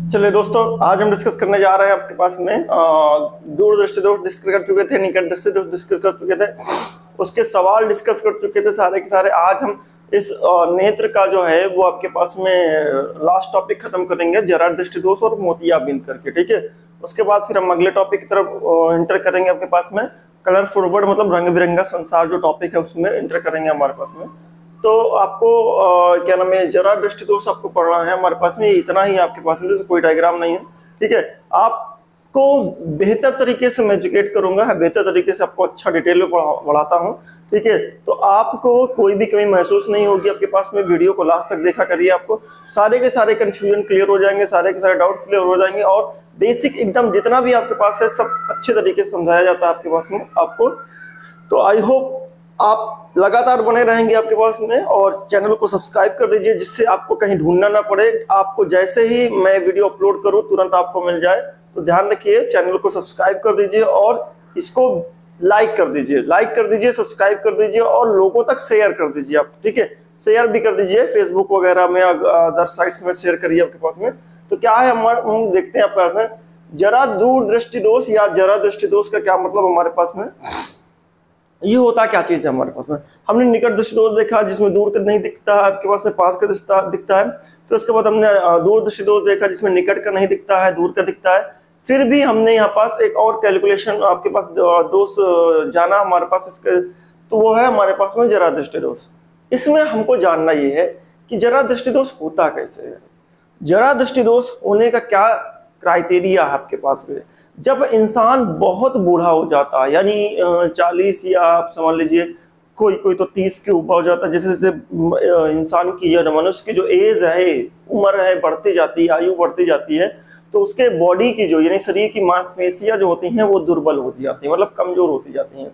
चलिए दोस्तों, आज हम डिस्कस करने जा रहे हैं आपके पास में दूरदृष्टि दोष डिस्कस कर चुके थे, निकट दृष्टि दोष डिस्कस कर चुके थे, उसके सवाल डिस्कस कर चुके थे सारे के सारे। आज हम इस नेत्र का जो है वो आपके पास में लास्ट टॉपिक खत्म करेंगे, जरा दृष्टि दोष और मोतियाबिंद करके, ठीक है। उसके बाद फिर हम अगले टॉपिक की तरफ इंटर करेंगे आपके पास में, कलर फॉरवर्ड मतलब रंग बिरंगा संसार जो टॉपिक है उसमें इंटर करेंगे हमारे पास में। तो आपको क्या नाम है, जरा दृष्टि दोष आपको पढ़ना है हमारे पास में, इतना ही आपके पास में, तो कोई डायग्राम नहीं है, ठीक है। आपको बेहतर तरीके से मैं एजुकेट करूंगा, बेहतर तरीके से आपको अच्छा डिटेल में पढ़ाता हूं, ठीक है। तो आपको कोई भी कमी महसूस नहीं होगी आपके पास में। वीडियो को लास्ट तक देखा करिए, आपको सारे के सारे कंफ्यूजन क्लियर हो जाएंगे, सारे के सारे डाउट क्लियर हो जाएंगे, और बेसिक एकदम जितना भी आपके पास है सब अच्छे तरीके से समझाया जाता है आपके पास में आपको। तो आई होप आप लगातार बने रहेंगे आपके पास में, और चैनल को सब्सक्राइब कर दीजिए जिससे आपको कहीं ढूंढना ना पड़े। आपको जैसे ही मैं वीडियो अपलोड करूं तुरंत आपको मिल जाए। तो ध्यान रखिए, चैनल को सब्सक्राइब कर दीजिए और इसको लाइक कर दीजिए, सब्सक्राइब कर दीजिए और लोगों तक शेयर कर दीजिए आप, ठीक है। शेयर भी कर दीजिए फेसबुक वगैरह में, अदर साइट्स में शेयर करिए आपके पास में। तो क्या है, हम देखते हैं आपके पास में जरा दूरदृष्टि दोष या जरा दृष्टि दोष का क्या मतलब हमारे पास में, ये होता क्या चीज है हमारे पास में। हमने निकट दृष्टि दोष देखा जिसमें दूर का नहीं दिखता है आपके पास में, पास का दिखता है। फिर उसके बाद हमने दूर दृष्टि दोष देखा जिसमें निकट का नहीं दिखता है, दूर का दिखता है। फिर भी हमने यहाँ पास एक और कैलकुलेशन आपके पास दोष जाना हमारे पास इसके, तो वो है हमारे पास में जरा दृष्टि दोष। इसमें हमको जानना ये है कि जरा दृष्टि दोष होता कैसे है, जरा दृष्टि दोष होने का क्या क्राइटेरिया है आपके पास में। जब इंसान बहुत बूढ़ा हो जाता है, यानी 40 या आप समझ लीजिए कोई कोई तो 30 के ऊपर हो जाता है, जैसे जैसे इंसान की या मनुष्य की जो एज है, उम्र है, बढ़ती जाती है, आयु बढ़ती जाती है, तो उसके बॉडी की जो यानी शरीर की मांसपेशियां जो होती हैं वो दुर्बल होती जाती हैं, मतलब कमजोर होती जाती हैं।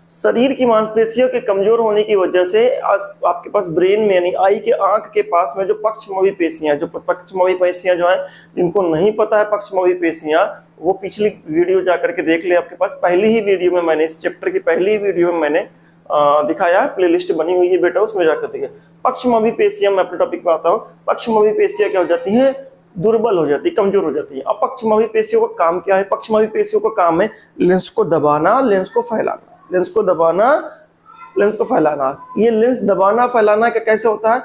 शरीर की मांसपेशियों के कमजोर होने की वजह से आपके पास ब्रेन में यानी आई के आंख के पास में जो पक्षमोही पेशियां जो हैं, जिनको नहीं पता है पक्षमोही पेशियां, वो पिछली वीडियो जा करके देख ले। आपके पास पहली ही वीडियो में मैंने, इस चैप्टर की पहली वीडियो में मैंने दिखाया है, प्लेलिस्ट बनी हुई है बेटा, उसमें जाकर देखिए। पक्षमोही पेशियां, मैं अपने टॉपिक पे आता हूँ। पक्षमोही पेशियां क्या हो जाती है, दुर्बल हो जाती है, कमजोर हो जाती है। अब पक्षमोही पेशियों का काम क्या है, पक्षमोही पेशियों का काम है लेंस को दबाना, लेंस को फैलाना, लेंस को दबाना, लेंस को फैलाना। ये लेंस दबाना फैलाना क्या कैसे होता है,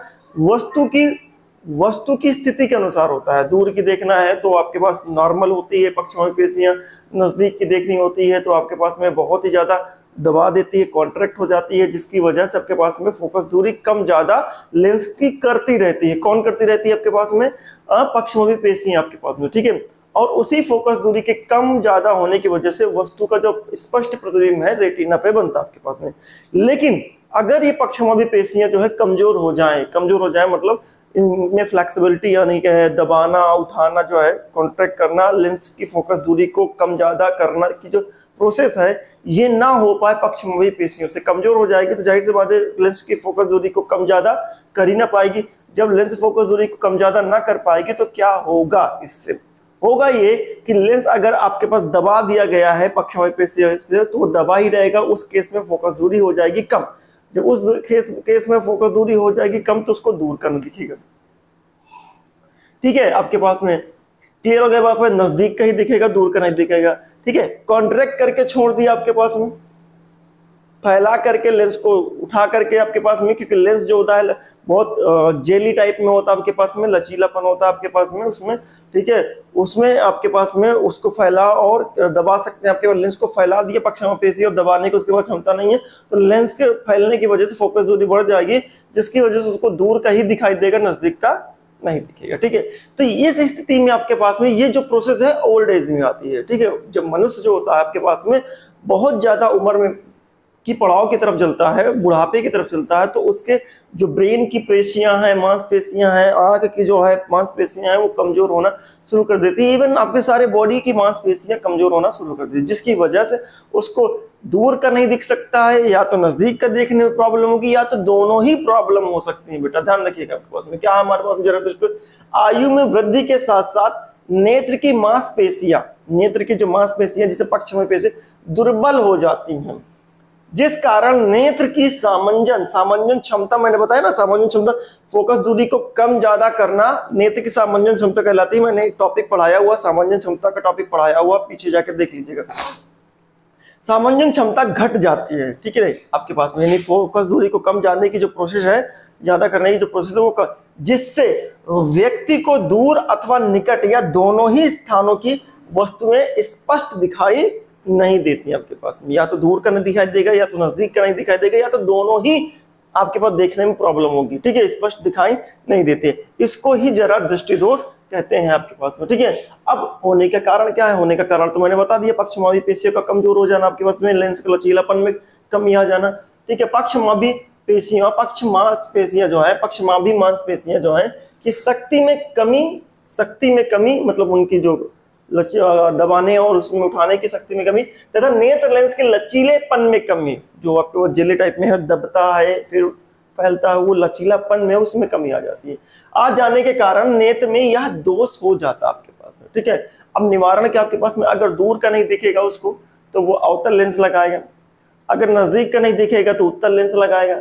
वस्तु की स्थिति के अनुसार होता है। दूर की देखना है तो आपके पास नॉर्मल होती है पक्षमोही पेशियां, नजदीक की देखनी होती है तो आपके पास में बहुत ही ज्यादा दबा देती है, कॉन्ट्रैक्ट हो जाती है, जिसकी वजह से आपके पास में फोकस दूरी कम ज्यादा लेंस की करती रहती है। कौन करती रहती है आपके पास में, पक्षमोही पेशियां आपके पास में, ठीक है। और उसी फोकस दूरी के कम ज्यादा होने की वजह से वस्तु का जो स्पष्ट प्रतिबिंब है रेटिना पे बनता है आपके पास में। लेकिन अगर ये पक्षमोही पेशियां जो है कमजोर हो जाए मतलब इनमें फ्लेक्सिबिलिटी यानी क्या है, दबाना उठाना जो है, कॉन्ट्रैक्ट करना, लेंस की फोकस दूरी को कम ज्यादा करना की जो प्रोसेस है, ये ना हो पाए पक्षमोही पेशियों से, कमजोर हो जाएगी, तो जाहिर सी बात है लेंस की फोकस दूरी को कम ज्यादा कर ही ना पाएगी। जब लेंस फोकस दूरी को कम ज्यादा ना कर पाएगी तो क्या होगा, इससे होगा ये कि लेंस अगर आपके पास दबा दिया गया है पक्षमोही पेशियों से, तो वो दबा ही रहेगा, उस केस में फोकस दूरी हो जाएगी कम। जब उस केस में फोकस दूरी हो जाएगी कम तो उसको दूर करना दिखेगा, ठीक है। आपके पास में क्लियर हो गया, वहां पर नजदीक का ही दिखेगा, दूर का नहीं दिखेगा, ठीक है। कॉन्ट्रैक्ट करके छोड़ दिया आपके पास में, फैला करके लेंस को उठा करके आपके पास में, क्योंकि लेंस जो होता है बहुत जेली टाइप में होता है आपके पास में, लचीलापन होता है आपके पास में उसमें, ठीक है। उसमें आपके पास में उसको फैला और दबा सकते हैं। आपके पास लेंस को फैला दिया पक्षमोही पेशी और दबाने की उसके बाद क्षमता नहीं है, तो लेंस के फैलने की वजह से फोकस दूरी बढ़ जाएगी, जिसकी वजह से उसको दूर का ही दिखाई देगा, नजदीक का नहीं दिखेगा, ठीक है। तो इस स्थिति में आपके पास में ये जो प्रोसेस है ओल्ड एज में आती है, ठीक है। जब मनुष्य जो होता है आपके पास में बहुत ज्यादा उम्र में की पड़ाव की तरफ चलता है, बुढ़ापे की तरफ चलता है, तो उसके जो ब्रेन की पेशियां हैं, मांसपेशियां हैं, आंख की जो है मांसपेशियां हैं, वो कमजोर होना शुरू कर देती है। इवन आपके सारे बॉडी की मांसपेशियां कमजोर होना शुरू कर देती है, जिसकी वजह से उसको दूर का नहीं दिख सकता है, या तो नजदीक का देखने में प्रॉब्लम होगी, या तो दोनों ही प्रॉब्लम हो सकती है। बेटा ध्यान रखिएगा, आपके पास में क्या है, हमारे पास जरा दृष्टि, आयु में वृद्धि के साथ साथ नेत्र की मांसपेशियां, नेत्र की जो मांसपेशियां जिसे पक्षमोही पेशी, दुर्बल हो जाती हैं। जिस कारण नेत्र की सामंजन क्षमता, मैंने बताया ना सामंजन क्षमता, फोकस दूरी को कम ज्यादा करना नेत्र की सामंजन क्षमता कहलाती है। मैंने एक टॉपिक पढ़ाया हुआ, सामंजन क्षमता का टॉपिक पढ़ाया हुआ, पीछे जाकर देख लीजिएगा। सामंजन क्षमता घट जाती है, ठीक है आपके पास में, यानी फोकस दूरी को कम जानने की जो प्रोसेस है, ज्यादा करने की जो प्रोसेस है वो जिससे व्यक्ति को दूर अथवा निकट या दोनों ही स्थानों की वस्तुएं स्पष्ट दिखाई नहीं देती आपके पास में, या तो दूर का नहीं दिखाई देगा या तो नजदीक का नहीं दिखाई देगा या तो दोनों ही आपके पास देखने में प्रॉब्लम होगी, ठीक है, स्पष्ट दिखाई नहीं देते। इसको ही जरा दृष्टि दोष कहते हैं आपके पास में, ठीक है। अब होने का कारण क्या है? होने का कारण तो मैंने बता दिया, पक्षमावी पेशियों का कमजोर हो जाना आपके पास में, लेंस का लचीलापन में कमी आ जाना, ठीक है। पक्षमावी पेशियां, पक्ष मांसपेशियां जो है, पक्षमावी मांसपेशियां जो है कि शक्ति में कमी मतलब उनकी जो दबाने और उसमें उठाने की शक्ति में कमी, तथा नेत्र लेंस के लचीलेपन में कमी, जो आपको जेली टाइप में है, दबता है फिर फैलता है, वो लचीलापन में उसमें कमी आ जाती है। आ जाने के कारण नेत्र में यह दोष हो जाता है आपके पास में, ठीक है। अब निवारण क्या आपके पास में? अगर दूर का नहीं दिखेगा उसको तो वो अवतल लेंस लगाएगा, अगर नजदीक का नहीं दिखेगा तो उत्तल लेंस लगाएगा,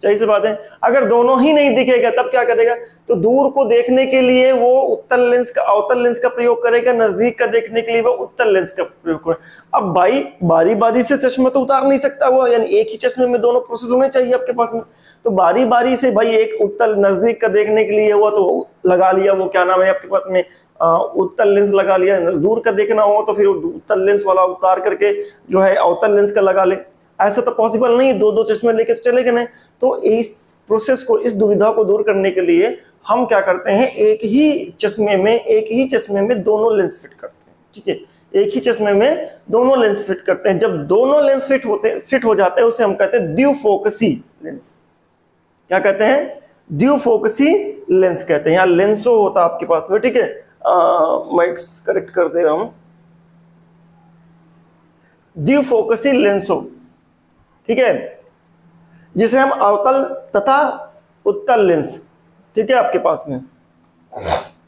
सही से बात है। अगर दोनों ही नहीं दिखेगा तब क्या करेगा? तो दूर को देखने के लिए वो अवतल लेंस का प्रयोग करेगा, नजदीक का देखने के लिए वो उत्तल लेंस का प्रयोग करेगा। अब भाई बारी बारी से चश्मा तो उतार नहीं सकता वो, यानी एक ही चश्मे में दोनों प्रोसेस होने चाहिए आपके पास में, तो बारी बारी से भाई एक उत्तल नजदीक का देखने के लिए हुआ तो लगा लिया, वो क्या नाम है आपके पास में, उत्तल लेंस लगा लिया। दूर का देखना हो तो फिर उत्तल लेंस वाला उतार करके जो है अवतल लेंस का लगा ले। ऐसा तो पॉसिबल नहीं, दो चश्मे लेके तो चलेगा नहीं। तो इस प्रोसेस को, इस दुविधा को दूर करने के लिए हम क्या करते हैं, एक ही चश्मे में दोनों लेंस फिट करते हैं, ठीक है। एक ही चश्मे में दोनों लेंस फिट करते हैं। जब दोनों लेंस फिट हो जाते हैं उसे हम कहते हैं द्विफोकसी लेंस। क्या कहते हैं? द्विफोकसी लेंस कहते हैं। यहाँ लेंसो होता है आपके पास में, ठीक है। मैं करेक्ट कर दे रहा हूं, द्विफोकसी लेंसो, ठीक है, जिसे हम अवतल तथा उत्तल लेंस, ठीक है, आपके पास में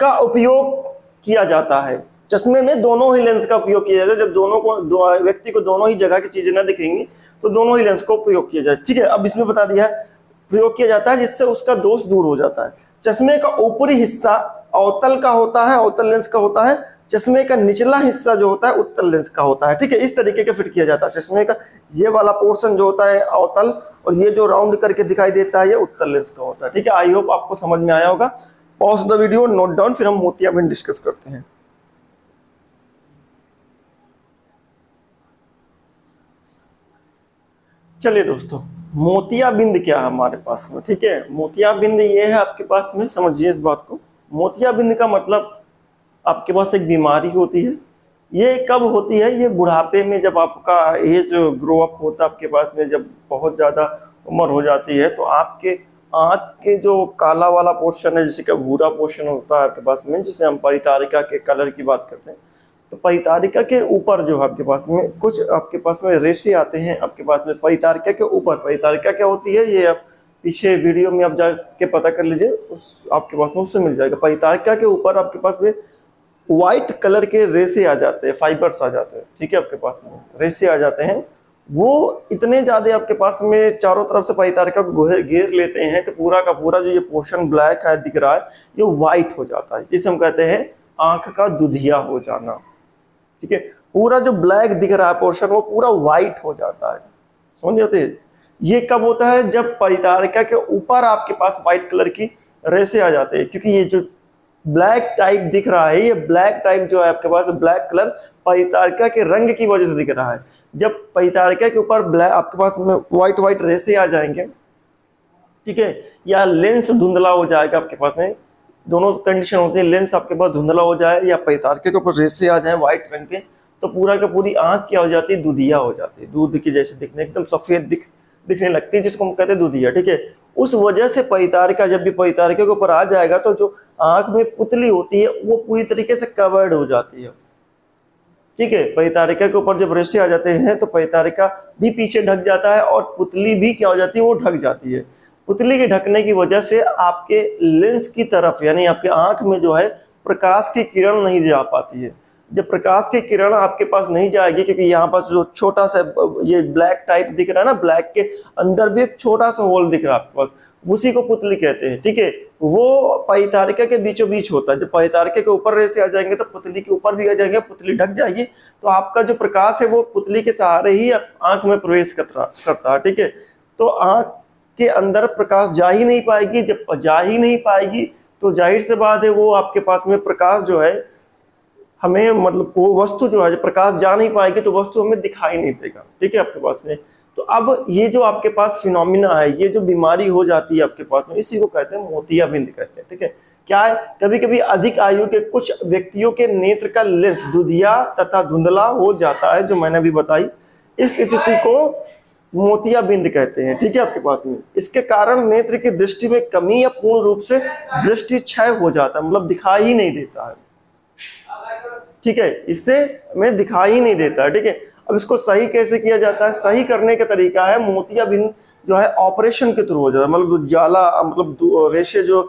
का उपयोग किया जाता है। चश्मे में दोनों ही लेंस का उपयोग किया जाता है। जब व्यक्ति को दोनों ही जगह की चीजें ना दिखेंगी तो दोनों ही लेंस का प्रयोग किया जाए, ठीक है। अब इसमें बता दिया है प्रयोग किया जाता है जिससे उसका दोष दूर हो जाता है। चश्मे का ऊपरी हिस्सा अवतल का होता है, अवतल लेंस का होता है। चश्मे का निचला हिस्सा जो होता है उत्तल लेंस का होता है, ठीक है। इस तरीके का फिट किया जाता है। चश्मे का ये वाला पोर्शन जो होता है अवतल, और ये जो राउंड करके दिखाई देता है ये उत्तल लेंस का होता है, ठीक है। आई होप आपको समझ में आया होगा। Pause the video, note down, फिर हम मोतियाबिंद डिस्कस करते हैं। चलिए दोस्तों, मोतियाबिंद क्या है हमारे पास में, ठीक है। मोतियाबिंद ये है आपके पास में, समझिए इस बात को। मोतियाबिंद का मतलब आपके पास एक बीमारी होती है। ये कब होती है? ये बुढ़ापे में, जब आपका एज ग्रो अप होता है आपके पास में, जब बहुत ज़्यादा उम्र हो जाती है तो आपके आँख के जो काला वाला पोर्शन है, जैसे कि भूरा पोर्शन होता है आपके पास में, जिसे हम परितारिका के कलर की बात करते हैं, तो परितारिका के ऊपर जो है आपके पास में कुछ आपके पास में रेशे आते हैं आपके पास में परितारिका के ऊपर। परितारिका क्या होती है ये आप पीछे वीडियो में आप जाके पता कर लीजिए, उस आपके पास में उससे मिल जाएगा। परितारिका के ऊपर आपके पास में व्हाइट कलर के रेशे आ जाते हैं, फाइबर्स आ जाते हैं, ठीक है। आपके पास में रेशे आ जाते हैं, वो इतने ज्यादा आपके पास में चारों तरफ से परितारिका को घेर लेते हैं कि पूरा का पूरा जो ये पोर्शन ब्लैक है दिख रहा है, ये व्हाइट हो जाता है, जिसे हम कहते हैं आंख का दुधिया हो जाना, ठीक है। पूरा जो ब्लैक दिख रहा है पोर्शन वो पूरा व्हाइट हो जाता है, समझ जाते हैं। ये कब होता है? जब परितारिका के ऊपर आपके पास व्हाइट कलर की रेशे आ जाते हैं, क्योंकि ये जो ब्लैक टाइप दिख रहा है, ये ब्लैक टाइप जो है आपके पास ब्लैक कलर परितारिका के रंग की वजह से दिख रहा है। जब परितारिका के ऊपर ब्लैक आपके पास में व्हाइट रेशे आ जाएंगे, ठीक है, या लेंस धुंधला हो जाएगा आपके पास में, दोनों कंडीशन होती है, लेंस आपके पास धुंधला हो जाए या परितारिका के ऊपर रेशे आ जाए व्हाइट रंग के, तो पूरा का पूरी आंख क्या हो जाती है? दुधिया हो जाती है, दूध की जैसे दिखने, एकदम सफेद दिखने लगती है, जिसको हम कहते हैं दुधिया, ठीक है। उस वजह से परितारिका, जब भी परितारिका के ऊपर आ जाएगा तो जो आंख में पुतली होती है वो पूरी तरीके से कवर्ड हो जाती है, ठीक है। परितारिका के ऊपर जब रेशे आ जाते हैं तो परितारिका भी पीछे ढक जाता है और पुतली भी क्या हो जाती है? वो ढक जाती है। पुतली के ढकने की वजह से आपके लेंस की तरफ, यानी आपके आंख में जो है प्रकाश की किरण नहीं जा पाती है। जब प्रकाश की किरण आपके पास नहीं जाएगी, क्योंकि यहाँ पर जो छोटा सा ये ब्लैक टाइप दिख रहा है ना, ब्लैक के अंदर भी एक छोटा सा होल दिख रहा है आपके पास, उसी को पुतली कहते हैं। ठीक है, वो परितारिका के बीचों बीच होता है। जब परितारिका के ऊपर रेसे आ जाएंगे तो पुतली के ऊपर भी आ जाएंगे, पुतली ढक जाएगी, तो आपका जो प्रकाश है वो पुतली के सहारे ही आंख में प्रवेश करता है। ठीक है, तो आंख के अंदर प्रकाश जा ही नहीं पाएगी। जब जा ही नहीं पाएगी तो जाहिर से बात है वो आपके पास में प्रकाश जो है हमें, मतलब वो वस्तु जो है, जब प्रकाश जा नहीं पाएगी तो वस्तु हमें दिखाई नहीं देगा। ठीक है, आपके पास में तो अब ये जो आपके पास फिनोमिना है, ये जो बीमारी हो जाती है आपके पास में, इसी को कहते हैं मोतियाबिंद कहते हैं। ठीक है, क्या है, कभी कभी अधिक आयु के कुछ व्यक्तियों के नेत्र का लेंस दुधिया तथा धुंधला हो जाता है, जो मैंने अभी बताई। इस स्थिति को मोतियाबिंद कहते हैं। ठीक है, आपके पास में इसके कारण नेत्र की दृष्टि में कमी या पूर्ण रूप से दृष्टि क्षय हो जाता है, मतलब दिखाई ही नहीं देता है। ठीक है, इससे हमें दिखाई ही नहीं देता है। ठीक है, अब इसको सही कैसे किया जाता है? सही करने का तरीका है, मोतियाबिंद जो है ऑपरेशन के थ्रू हो जाता है। मतलब जाला, मतलब रेशे जो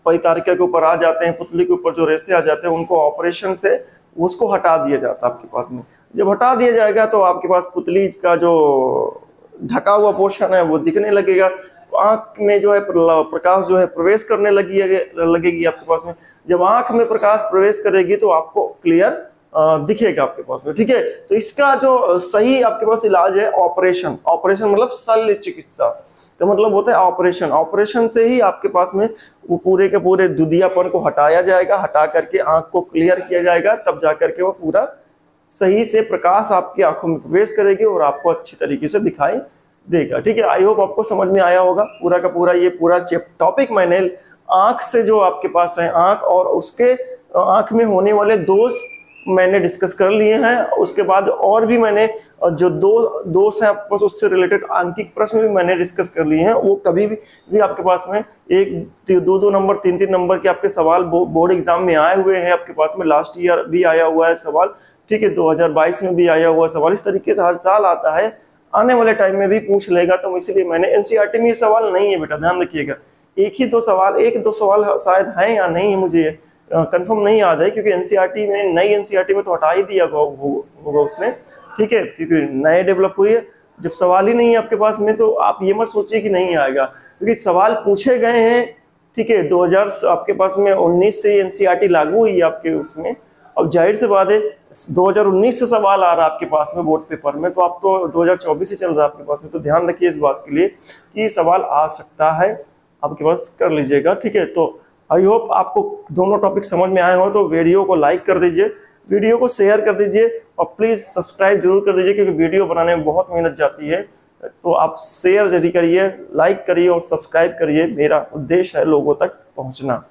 परितारिका के ऊपर आ जाते हैं, पुतली के ऊपर जो रेशे आ जाते हैं, उनको ऑपरेशन से उसको हटा दिया जाता है आपके पास में। जब हटा दिया जाएगा तो आपके पास पुतली का जो ढका हुआ पोर्शन है वो दिखने लगेगा, आंख में जो है प्रकाश जो है प्रवेश करने लगेगी आपके पास में। जब आंख में प्रकाश प्रवेश करेगी तो आपको क्लियर दिखेगा आपके पास में। ठीक है, तो इसका जो सही आपके पास इलाज है ऑपरेशन। ऑपरेशन मतलब शल्य चिकित्सा तो मतलब होता है ऑपरेशन। ऑपरेशन से ही आपके पास में वो पूरे के पूरे दुधियापन को हटाया जाएगा, हटा करके आंख को क्लियर किया जाएगा, तब जा करके वो पूरा सही से प्रकाश आपकी आंखों में प्रवेश करेगी और आपको अच्छी तरीके से दिखाई देगा। ठीक है, आई होप आपको समझ में आया होगा पूरा का पूरा। ये पूरा टॉपिक मैंने आंख से जो आपके पास है, आंख और उसके आंख में होने वाले दोष मैंने डिस्कस कर लिए हैं। उसके बाद और भी मैंने जो दोष हैं आपके पास उससे रिलेटेड आंकिक प्रश्न भी मैंने डिस्कस कर लिए हैं। वो कभी भी आपके पास में 1-2 नंबर 3-3 नंबर के आपके सवाल बोर्ड एग्जाम में आए हुए हैं आपके पास में। लास्ट ईयर भी आया हुआ है सवाल। ठीक है, 2022 में भी आया हुआ सवाल। इस तरीके से हर साल आता है, आने वाले टाइम में भी पूछ लेगा। तो इसलिए मैंने एनसीईआरटी में ये सवाल नहीं है बेटा, ध्यान रखिएगा। एक दो सवाल शायद हैं या नहीं है, मुझे कंफर्म नहीं याद है, क्योंकि एनसीईआरटी में, नई एनसीईआरटी में तो हटा ही दिया होगा उसने। ठीक है, क्योंकि नए डेवलप हुई है। जब सवाल ही नहीं है आपके पास में तो आप ये मत सोचिए कि नहीं आएगा, क्योंकि सवाल पूछे गए हैं। ठीक है, 2000 आपके पास में 19 से एनसीईआरटी लागू हुई है आपके उसमें। अब जाहिर सी बात है 2019 से सवाल आ रहा है आपके पास में बोर्ड पेपर में, तो आप तो 2024 से चल रहा है आपके पास में। तो ध्यान रखिए इस बात के लिए कि सवाल आ सकता है आपके पास, कर लीजिएगा। ठीक है, तो आई होप आपको दोनों टॉपिक समझ में आए हो। तो वीडियो को लाइक कर दीजिए, वीडियो को शेयर कर दीजिए और प्लीज़ सब्सक्राइब जरूर कर दीजिए, क्योंकि वीडियो बनाने में बहुत मेहनत जाती है। तो आप शेयर जल्दी करिए, लाइक करिए और सब्सक्राइब करिए। मेरा उद्देश्य है लोगों तक पहुंचना।